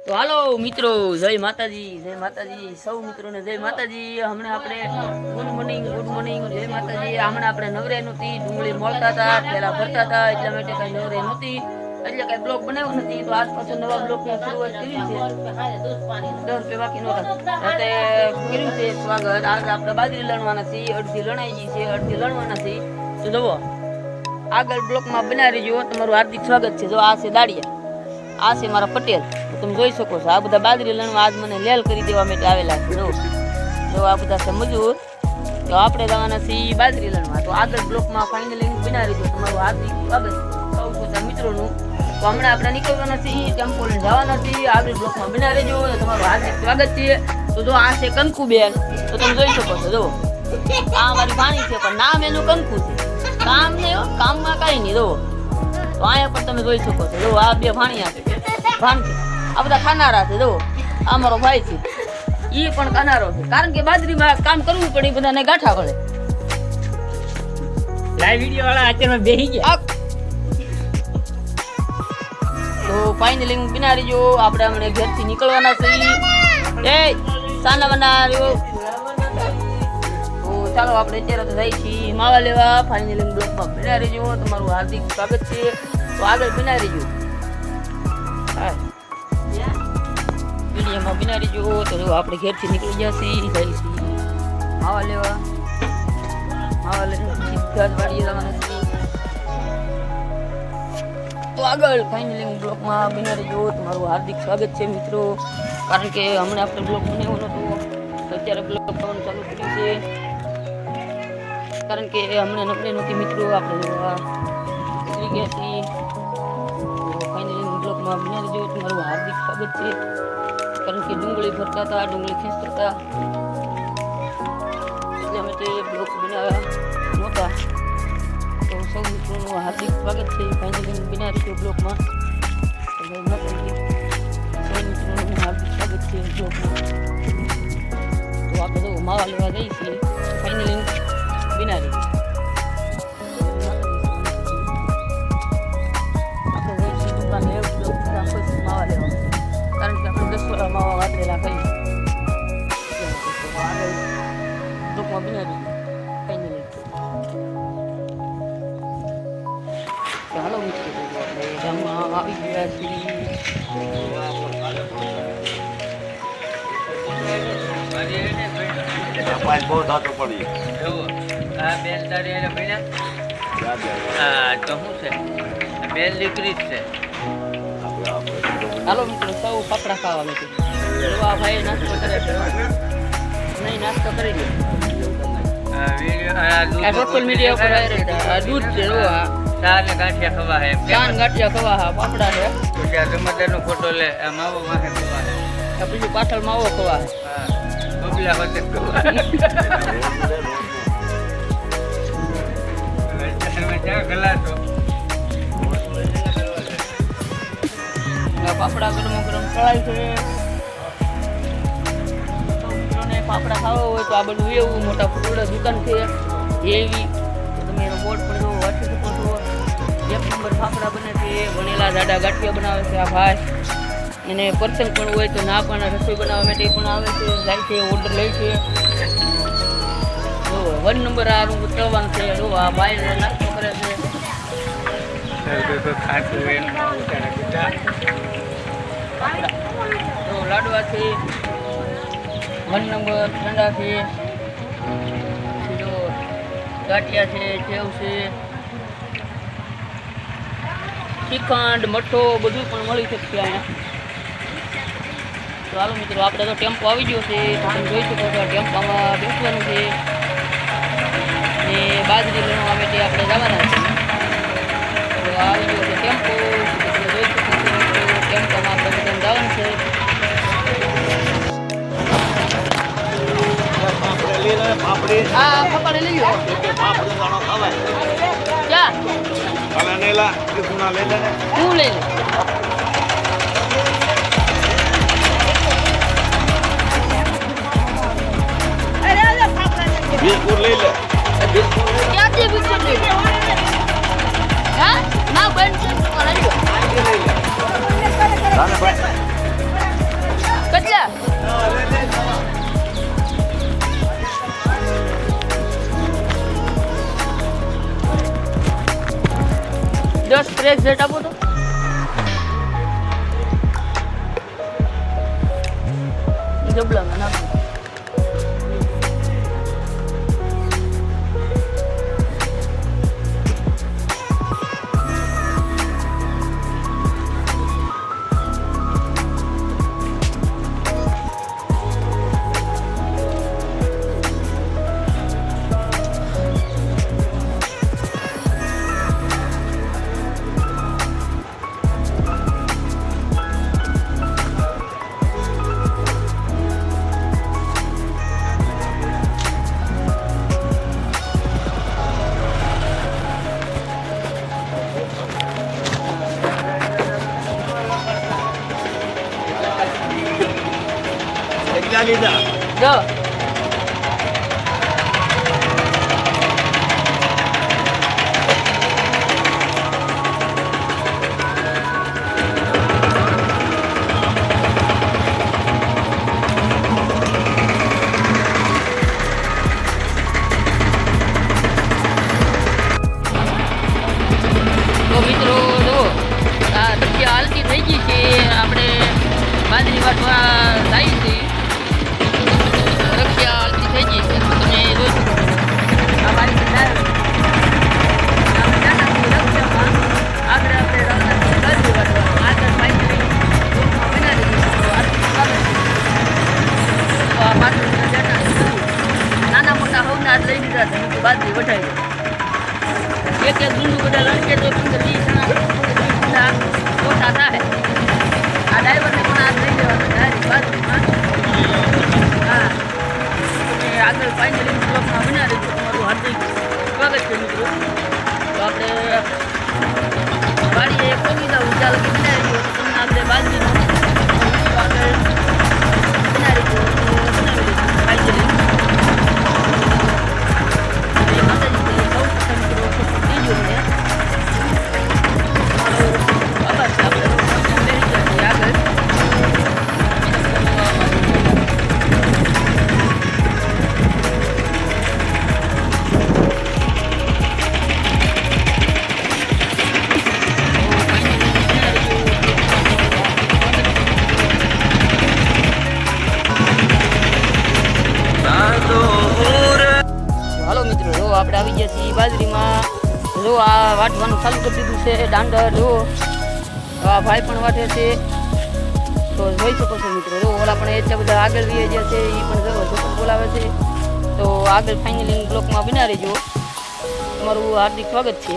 તો હાલો મિત્રો, જય માતાજી સૌ મિત્રોને જય માતાજી। હમણાં આપણે ગુડ મોર્નિંગ જય માતાજી। હમણાં આપણે નવરે નહોતી, ડુંગળી મળતા હતા, પેલા ભરતા હતા, એટલા માટે કઈ નવરે નહોતી, એટલે કઈ બ્લોગ બનાવ્યો નથી। તો આજ પાછો નવા બ્લોગ ની શરૂઆત કરી છે। 10 રૂપિયા બાકી નહોતા રાતે કર્યું છે સ્વાગત। આજે આપણે બાજરી લણવાના છીએ, અડધી લણાઈ ગઈ છે, અડધી લણવાના છે। તો જુઓ આગળ બ્લોક માં બનાવી રહીજો, તમારું હાર્દિક સ્વાગત છે। જો આ છે દાડિયા, આ છે મારા પટેલ, તમે જોઈ શકો છો। આ બધા બાજરી લણવા આજ મને લેલ કરી દેવા માટે આવેલા છે। જો આ બધા છે મજૂર, તો આપણે જવાના છીએ બાજરી લણવા। તો આગળ બ્લોકમાં ફાઇનલી બનાવી દો, તમારું હાર્દિક સ્વાગત સૌ બધા મિત્રોનું। તો હમણાં આપણે નીકળવાના છીએ, ટેમ્પો લઈને જવાના છીએ, આગળ બ્લોકમાં બનાવી રહેજો, તમારું હાર્દિક સ્વાગત છે। તો જો આ છે કંકુબેન, તો તમે જોઈ શકો છો। જો આ મારી ભાણી છે, પણ નામ એનું કંકુ છે, કામ નહીં, કામમાં કઈ નહીં। જો તો અહીંયા પણ તમે જોઈ શકો છો। જો આ બે ભાણિયા છે, ભાણકી, આ બધા ખાનારા છે। જો આ મારો ભાઈ છે, ઈ પણ ખાનારો છે, કારણ કે બાજરીમાં કામ કરવું પડે, બધાને ગાંઠા પડે। લાઈવ વિડિયો વાળા અત્યારે બેહી ગયા। તો ફાઇનલી હું બિનારી જો આપણે હમણાં ઘરથી નીકળવાના છીએ। એ સાના બનાવ્યો, તો ચાલો આપણે અત્યારે તો જઈ છીએ માવા લેવા। ફાઇનલી બ્લોકમાં બિનારી જો, તમારું હાર્દિક સ્વાગત છે। તો આગળ બિનારી જો, હા વિડીયોમાં બિનારી જો। તો જો આપણે ઘેરથી નીકળી ગયા છીએ, જઈ છીએ માવા લેવા। માવા લઈને સીધા જ વાડીએ જવાના છીએ। તો આગળ ફાઇનલી બ્લોકમાં બિનારી જો, તમારું હાર્દિક સ્વાગત છે મિત્રો। કારણ કે હમણાં આપણે બ્લોક બનાવ્યો નહોતો, તો અત્યારે બ્લોક કરવાનું ચાલુ કર્યું છે, કારણ કે હમણાં નબળે નહોતી મિત્રો, આપણે ઉતરી ગયા છીએ। બ્લોકમાં બિનારી જો, તમારું હાર્દિક સ્વાગત છે। કારણ કે ડુંગળી ભરતા હતા, ડુંગળી ખેંચતા હતા, એટલા માટે બ્લોક બનાવ્યા નહોતા। તો સૌ મિત્રોનું હાર્દિક સ્વાગત છે। ફાઇનલી બિનારી જો બ્લોકમાં, સૌ મિત્રોનું હાર્દિક સ્વાગત છે બ્લોકમાં। તો આપણે તો માવા લેવા જઈએ છીએ ફાઇનલી બિનારી। કારણ કે આપણે 10 વાળા માવા વાતરેલા ખાઈ લોકમાં બિનારી ફાઇનલી। હાલો મિત્રો, આપણે ગામમાં આવી ગયા છીએ। બહુ થતું પડી આ બેન તારી એને ભણ્યા? હા, તો શું છે, બેન દીકરી જ છે। હાલો મિત્રો, સૌ ફાફડા ખાવા માટે આ ભાઈ નાસ્તો કરે છે, નહીં નાસ્તો કરી દે। આ સોશિયલ મીડિયા ઉપર આ દૂધ છે, ચા ને ગાંઠિયા ખવા હે, ચા ને ગાંઠિયા ખવા હા, પાપડા છે, ત્યાં ટમાટરનો ફોટો લે, આ માવો વાહે ખવા હે, આ બીજું પાછળ માવો ખવા હે, બબલા હોતે ખવા ચા ગલાસો। પાપડા ગરમ તળાય છે। મિત્રોને પાપડા ખાવા હોય તો આ બધું એવું મોટા ફૂટોડા દુકાન છે એવી, તો તમે એનો બોર્ડ પર જો વાંચી શકો છો। 1 નંબર ફાફડા બને છે, વણેલા જાડા ગાંઠિયા બનાવે છે આ ભાઈ। એને પર્સન પણ હોય તો ના પણ રસોઈ બનાવવા માટે પણ આવે છે, જાય છે, ઓર્ડર લે છે। જો 1 નંબર આ રૂમ તળવાનું છે। જો આ ભાઈ નાસ્તો કરે છે, લાડવા છે 1 નંબર, ઠંડા છે, ગાંઠિયા છે, સેવ છે, શ્રીખંડ, મઠો બધું પણ મળી શકશે અહીંયા। તો હાલો મિત્રો, આપણે તો ટેમ્પો આવી ગયો છે, તો તમે જોઈ શકો છો ટેમ્પોમાં બેસવાનું છે ને બાજરી લણવા માટે આપણે જવાના છીએ। તો આવી ગયો છે ટેમ્પો, તમે જોઈ શકો છો ટેમ્પોમાં આપણે બધાને જવાનું છે। હા, પકડી લઈ લો, ક્યાં હું લઈ લે ક્યાંથી બિસ્કુટ લઈ લે? હા ના બંધ છે, એક સેટ આપો તો જબલામાં નાખો. કેટલા લીધા જો તો મિત્રો જુઓ આ રક્ષા હાલતી થઈ ગઈ છે. આપણે બાજરી વાટવા જાય છે. રક્ષા હાલતી થઈ ગઈ છે. તમે જોઈ શકો છો. આ મારી ડાયર આપણે નાના રક્ષામાં આગળ આપણે રમવાના બાજરી વાટવા આગળ ફાઈનલી ગ્રુપમાં બનાવી દીધું. તો આટલું સ્વાગત છે. તો આ બાજરીના જણા નાના મોટા હવના હાથ લઈ દીધા છે. તો બાજરી વઢાઈ એક એક ગુંડું બધા લણકે તો 15-20 જણા મોટા થાય. આ ડ્રાઈવરને પણ હાથ લઈ દેવાનો ડાયરેક્ટ બાજરીમાં. હા અને આગળ ફાઇનલી બ્લોકમાં બનાવી દીધું. તમારું હાર્દિક સ્વાગત છે મિત્રો. તો આપણે વાડીએ પહોંચી જવું ચાલો કે બનાવી દો. તમને આપણે બાજરીનો આગળ બનાવી દીધું ફાઇનલી. હાલો મિત્રો જો આપણે આવી ગયા છીએ બાજરીમાં. જો આ વાટવાનું ચાલુ કરી દીધું છે દાંડર. જો આ ભાઈ પણ વાટે છે. તો જોઈ શકો છો મિત્રો. જો ઓલા પણ એટલા બધા આગળ વીએ જે છે એ પણ જો જોકો બોલાવે છે. તો આગળ ફાઇનલી બ્લોકમાં બના રહેજો. તમારું હાર્દિક સ્વાગત છે.